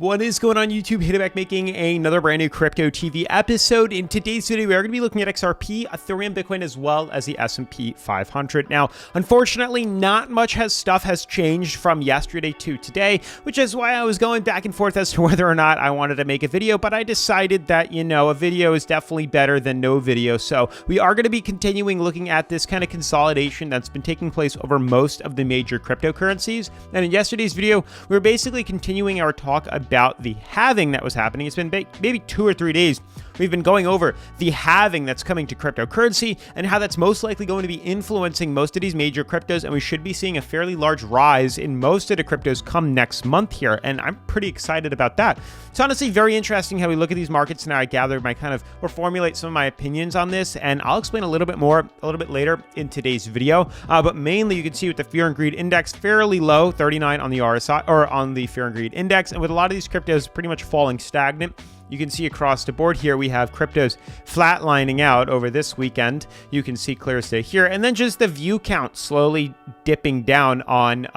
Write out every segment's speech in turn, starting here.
What is going on YouTube? Hitterback making another brand new Crypto TV episode. In today's video, we are going to be looking at XRP, Ethereum, Bitcoin, as well as the S&P 500. Now, unfortunately, not much stuff has changed from yesterday to today, which is why I was going back and forth as to whether or not I wanted to make a video, but I decided that, a video is definitely better than no video. So we are going to be continuing looking at this kind of consolidation that's been taking place over most of the major cryptocurrencies. And in yesterday's video, we were basically continuing our talk about the halving that was happening. It's been maybe 2 or 3 days. We've been going over the halving that's coming to cryptocurrency and how that's most likely going to be influencing most of these major cryptos, and we should be seeing a fairly large rise in most of the cryptos come next month here, and I'm pretty excited about that. It's honestly very interesting how we look at these markets now. I gather or formulate some of my opinions on this, and I'll explain a little bit more a little bit later in today's video. But mainly, you can see with the Fear and Greed Index fairly low, 39 on the RSI or on the Fear and Greed Index, and with a lot of these cryptos pretty much falling stagnant. You can see across the board here, we have cryptos flatlining out over this weekend. You can see clear as day here. And then just the view count slowly dipping down on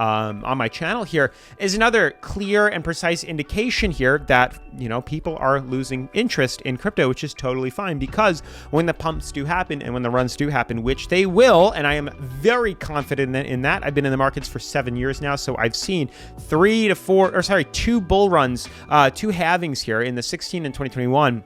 my channel here is another clear and precise indication here that, people are losing interest in crypto, which is totally fine, because when the pumps do happen and when the runs do happen, which they will, and I am very confident in that. I've been in the markets for 7 years now, so I've seen 2 bull runs, 2 halvings here in the 16 and 2021.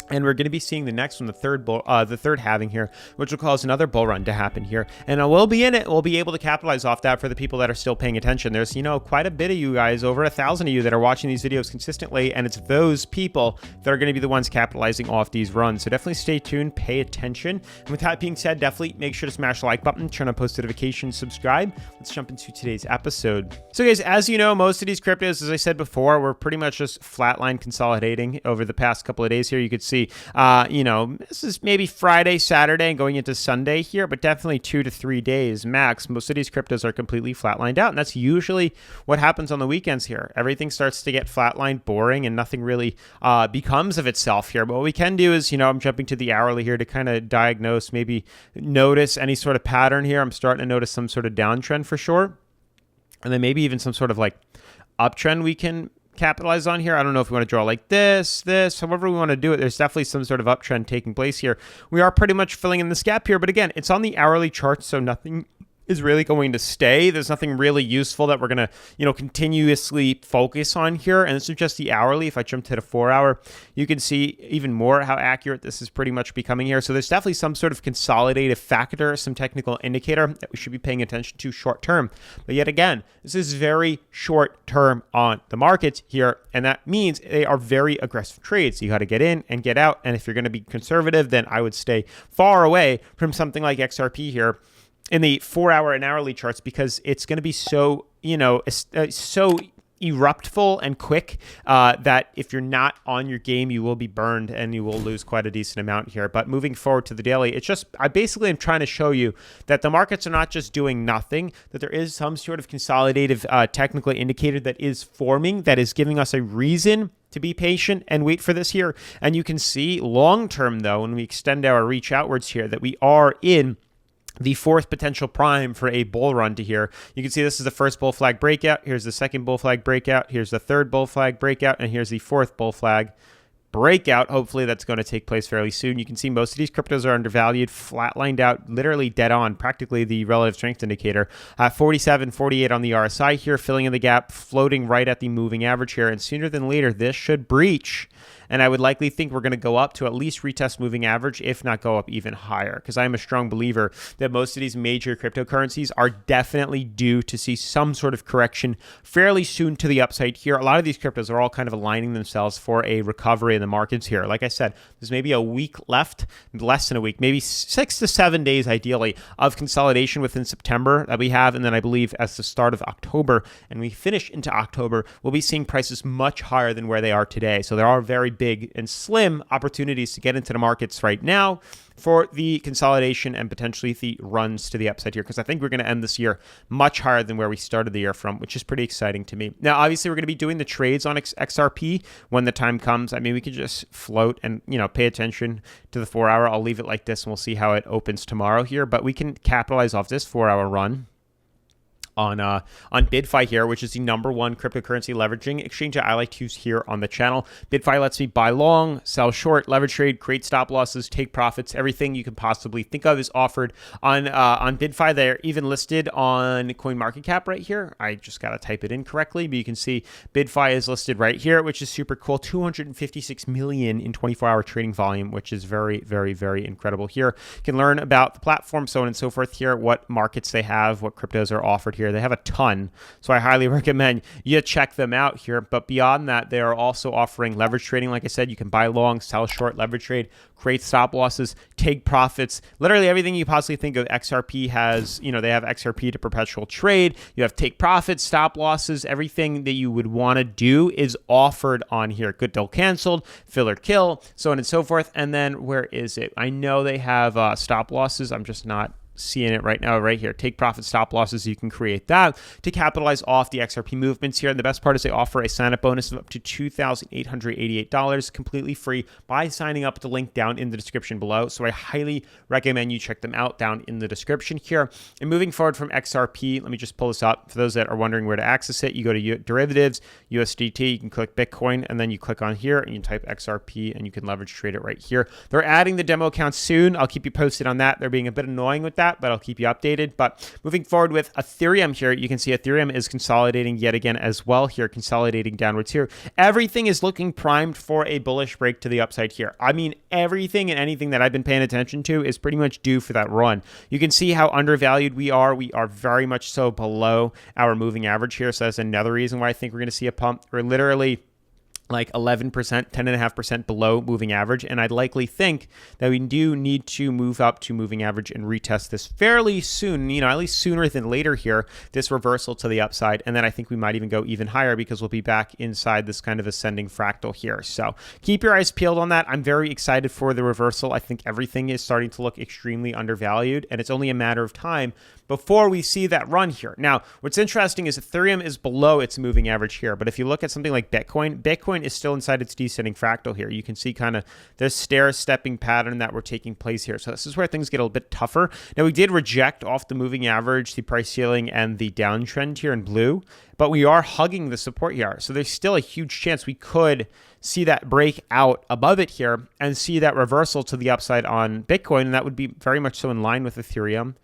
And we're going to be seeing the next one, the third halving here, which will cause another bull run to happen here. And we'll be in it. We'll be able to capitalize off that for the people that are still paying attention. There's, quite a bit of you guys, over 1,000 of you that are watching these videos consistently. And it's those people that are going to be the ones capitalizing off these runs. So definitely stay tuned, pay attention. And with that being said, definitely make sure to smash the like button, turn on post notifications, subscribe. Let's jump into today's episode. So guys, as you know, most of these cryptos, as I said before, we're pretty much just flatline consolidating over the past couple of days here. You could see this is maybe Friday, Saturday, and going into Sunday here, but definitely 2 to 3 days max. Most of these cryptos are completely flatlined out, and that's usually what happens on the weekends here. Everything starts to get flatlined, boring, and nothing really becomes of itself here. But what we can do is, I'm jumping to the hourly here to kind of diagnose, maybe notice any sort of pattern here. I'm starting to notice some sort of downtrend for sure, and then maybe even some sort of uptrend we can capitalize on here. I don't know if we want to draw like this, however we want to do it. There's definitely some sort of uptrend taking place here. We are pretty much filling in this gap here, but again, it's on the hourly chart, so nothing is really going to stay. There's nothing really useful that we're going to, continuously focus on here. And this is just the hourly. If I jump to the 4 hour, you can see even more how accurate this is pretty much becoming here. So there's definitely some sort of consolidative factor, some technical indicator that we should be paying attention to short term. But yet again, this is very short term on the markets here. And that means they are very aggressive trades. You got to get in and get out. And if you're going to be conservative, then I would stay far away from something like XRP here in the 4 hour and hourly charts, because it's going to be so, so eruptful and quick that if you're not on your game, you will be burned and you will lose quite a decent amount here. But moving forward to the daily, I basically am trying to show you that the markets are not just doing nothing, that there is some sort of consolidative technical indicator that is forming, that is giving us a reason to be patient and wait for this here. And you can see long term, though, when we extend our reach outwards here, that we are in the fourth potential prime for a bull run to here. You can see this is the first bull flag breakout. Here's the second bull flag breakout. Here's the third bull flag breakout. And here's the fourth bull flag breakout. Hopefully that's going to take place fairly soon. You can see most of these cryptos are undervalued, flatlined out, literally dead on, practically the relative strength indicator. 47, 48 on the RSI here, filling in the gap, floating right at the moving average here. And sooner than later, this should breach. And I would likely think we're going to go up to at least retest moving average, if not go up even higher, because I'm a strong believer that most of these major cryptocurrencies are definitely due to see some sort of correction fairly soon to the upside here. A lot of these cryptos are all kind of aligning themselves for a recovery in the markets here. Like I said, there's maybe a week left, less than a week, maybe 6 to 7 days ideally of consolidation within September that we have. And then I believe as the start of October and we finish into October, we'll be seeing prices much higher than where they are today. So there are very big and slim opportunities to get into the markets right now for the consolidation and potentially the runs to the upside here, because I think we're going to end this year much higher than where we started the year from, which is pretty exciting to me. Now, obviously, we're going to be doing the trades on XRP when the time comes. I mean, we could just float and, pay attention to the 4 hour. I'll leave it like this and we'll see how it opens tomorrow here, but we can capitalize off this 4 hour run on BidFi here, which is the #1 cryptocurrency leveraging exchange that I like to use here on the channel. BidFi lets me buy long, sell short, leverage trade, create stop losses, take profits. Everything you can possibly think of is offered on BidFi. They're even listed on CoinMarketCap right here. I just got to type it in correctly, but you can see BidFi is listed right here, which is super cool. 256 million in 24-hour trading volume, which is very, very, very incredible here. You can learn about the platform, so on and so forth here, what markets they have, what cryptos are offered here. They have a ton, so I highly recommend you check them out here. But beyond that, they are also offering leverage trading. Like I said, you can buy long, sell short, leverage trade, create stop losses, take profits. Literally everything you possibly think of. XRP has, they have XRP to perpetual trade. You have take profits, stop losses. Everything that you would want to do is offered on here. Good till canceled, fill or kill, so on and so forth. And then where is it? I know they have stop losses. I'm just not seeing it right now, right here. Take profit, stop losses. You can create that to capitalize off the XRP movements here. And the best part is they offer a sign up bonus of up to $2,888 completely free by signing up at the link down in the description below. So I highly recommend you check them out down in the description here. And moving forward from XRP, let me just pull this up. For those that are wondering where to access it, you go to derivatives, USDT, you can click Bitcoin, and then you click on here and you type XRP and you can leverage trade it right here. They're adding the demo account soon. I'll keep you posted on that. They're being a bit annoying with that, but I'll keep you updated. But moving forward with Ethereum here, you can see Ethereum is consolidating yet again as well here, consolidating downwards here. Everything is looking primed for a bullish break to the upside here. I mean, everything and anything that I've been paying attention to is pretty much due for that run. You can see how undervalued we are. We are very much so below our moving average here. So that's another reason why I think we're going to see a pump. We're literally like 11%, 10.5% below moving average. And I'd likely think that we do need to move up to moving average and retest this fairly soon, at least sooner than later here, this reversal to the upside. And then I think we might even go even higher because we'll be back inside this kind of ascending fractal here. So keep your eyes peeled on that. I'm very excited for the reversal. I think everything is starting to look extremely undervalued, and it's only a matter of time before we see that run here. Now, what's interesting is Ethereum is below its moving average here, but if you look at something like Bitcoin is still inside its descending fractal here. You can see kind of this stair-stepping pattern that we're taking place here. So this is where things get a little bit tougher. Now, we did reject off the moving average, the price ceiling, and the downtrend here in blue, but we are hugging the support here. So there's still a huge chance we could see that break out above it here and see that reversal to the upside on Bitcoin, and that would be very much so in line with Ethereum,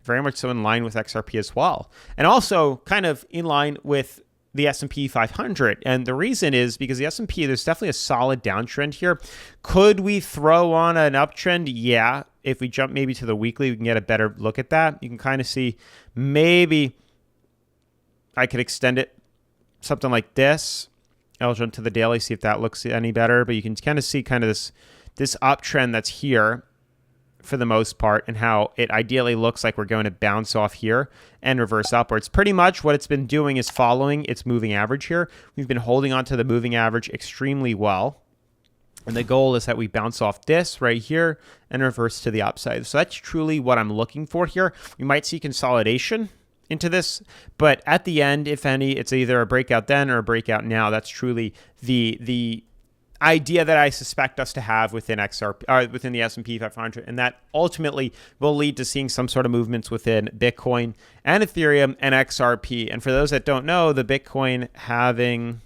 very much so in line with XRP as well, and also kind of in line with the S&P 500. And the reason is because the S&P, there's definitely a solid downtrend here. Could we throw on an uptrend? Yeah. If we jump maybe to the weekly, we can get a better look at that. You can kind of see maybe I could extend it something like this. I'll jump to the daily, see if that looks any better. But you can kind of see kind of this uptrend that's here for the most part, and how it ideally looks like we're going to bounce off here and reverse upwards. Pretty much what it's been doing is following its moving average here. We've been holding on to the moving average extremely well. And the goal is that we bounce off this right here and reverse to the upside. So that's truly what I'm looking for here. We might see consolidation into this, but at the end, if any, it's either a breakout then or a breakout now. That's truly the idea that I suspect us to have within within the S&P 500, and that ultimately will lead to seeing some sort of movements within Bitcoin and Ethereum and XRP. And for those that don't know, the Bitcoin having,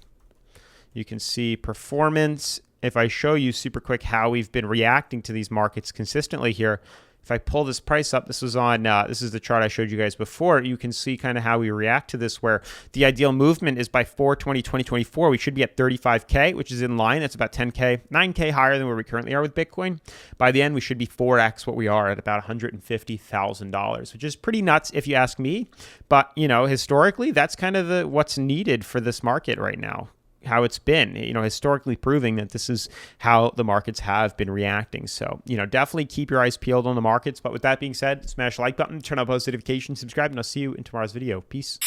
you can see performance. If I show you super quick how we've been reacting to these markets consistently here, if I pull this price up, this was on, this is the chart I showed you guys before. You can see kind of how we react to this, where the ideal movement is by 4/20/2024. We should be at 35K, which is in line. That's about 10K, 9K higher than where we currently are with Bitcoin. By the end, we should be 4X what we are at about $150,000, which is pretty nuts if you ask me. But, historically, that's kind of what's needed for this market right now. How it's been, historically proving that this is how the markets have been reacting. So, definitely keep your eyes peeled on the markets. But with that being said, smash the like button, turn on post notifications, subscribe, and I'll see you in tomorrow's video. Peace.